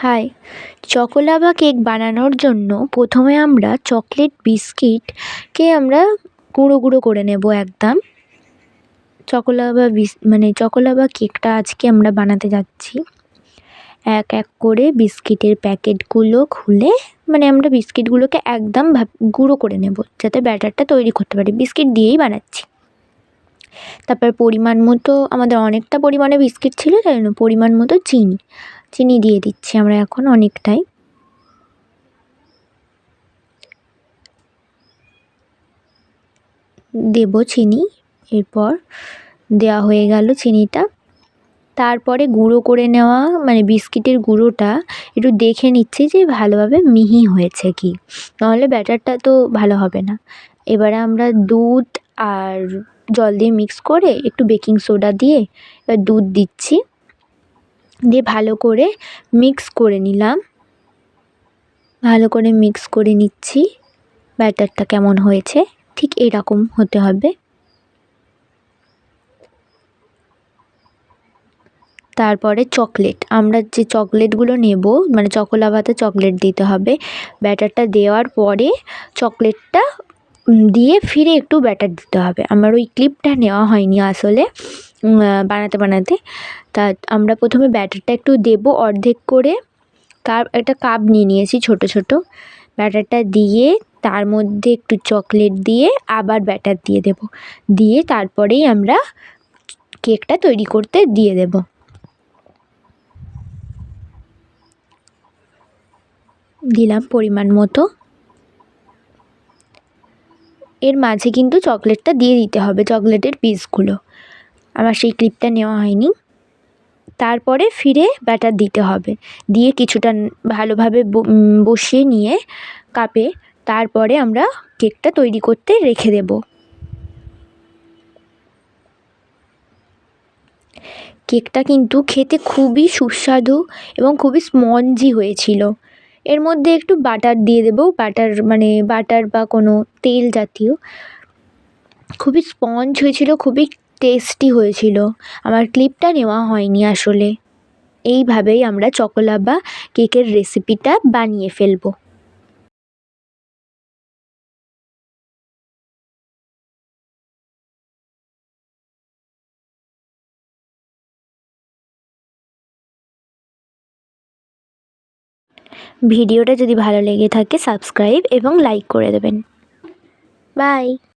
High, choco lava cake বানানোর জন্য প্রথমে আমরা চকলেট বিস্কিটকে আমরা গুঁড়ো গুঁড়ো করে নেব একদম। চকোলাভা কেকটা আজকে আমরা বানাতে যাচ্ছি। এক এক করে বিস্কিটের প্যাকেটগুলো খুলে আমরা বিস্কিটগুলোকে একদম গুঁড়ো করে নেব, যাতে ব্যাটারটা তৈরি করতে পারি। বিস্কিট দিয়েই বানাচ্ছি। তারপর পরিমাণ মতো, আমাদের অনেকটা পরিমাণে বিস্কিট ছিল, তাই জন্য পরিমাণ মতো চিনি দিয়ে দিচ্ছি আমরা এখন অনেকটাই। দেব চিনি, এরপর দেওয়া হয়ে গেল চিনিটা। তারপরে গুঁড়ো করে নেওয়া বিস্কিটের গুঁড়োটা একটু দেখে নিচ্ছি যে ভালোভাবে মিহি হয়েছে কি, নাহলে ব্যাটারটা তো ভালো হবে না। এবারে আমরা দুধ আর জল দিয়ে মিক্স করে একটু বেকিং সোডা দিয়ে এবার দুধ দিচ্ছি, দিয়ে ভালো করে মিক্স করে নিলাম। ভালো করে মিক্স করে নিচ্ছি। ব্যাটারটা কেমন হয়েছে ঠিক এরকম হতে হবে। তারপরে আমরা যে চকলেটগুলো নেব, চকোলাভাতে চকলেট দিতে হবে। ব্যাটারটা দেওয়ার পরে চকলেটটা দিয়ে ফিরে একটু ব্যাটার দিতে হবে। আমার ওই ক্লিপটা নেওয়া হয়নি আসলে বানাতে। তা আমরা প্রথমে ব্যাটারটা একটু দেব অর্ধেক করে। একটা কাপ নিয়ে নিয়েছি ছোট ছোট। ব্যাটারটা দিয়ে তার মধ্যে একটু চকলেট দিয়ে আবার ব্যাটার দিয়ে দেব, দিয়ে তারপরেই আমরা কেকটা তৈরি করতে দিয়ে দেব। দিলাম পরিমাণ মতো। এর মাঝে কিন্তু চকলেটটা দিয়ে দিতে হবে, চকলেটের পিসগুলো। আমার সেই ক্লিপটা নেওয়া হয়নি। তারপরে ফিরে ব্যাটার দিতে হবে, দিয়ে কিছুটা ভালোভাবে বসিয়ে নিয়ে কাপে তারপরে আমরা কেকটা তৈরি করতে রেখে দেব। কেকটা কিন্তু খেতে খুবই সুস্বাদু এবং খুবই স্পঞ্জি হয়েছিল। এর মধ্যে একটু বাটার দিয়ে দেবো, বাটার বা কোনো তেল জাতীয়। খুবই স্পঞ্জ হয়েছিল, খুবই টেস্টি হয়েছিল। আমার ক্লিপটা নেওয়া হয়নি আসলে। এইভাবেই আমরা চকোলাভা কেকের রেসিপিটা বানিয়ে ফেলবো। ভিডিওটা যদি ভালো লেগে থাকে সাবস্ক্রাইব এবং লাইক করে দেবেন। বাই।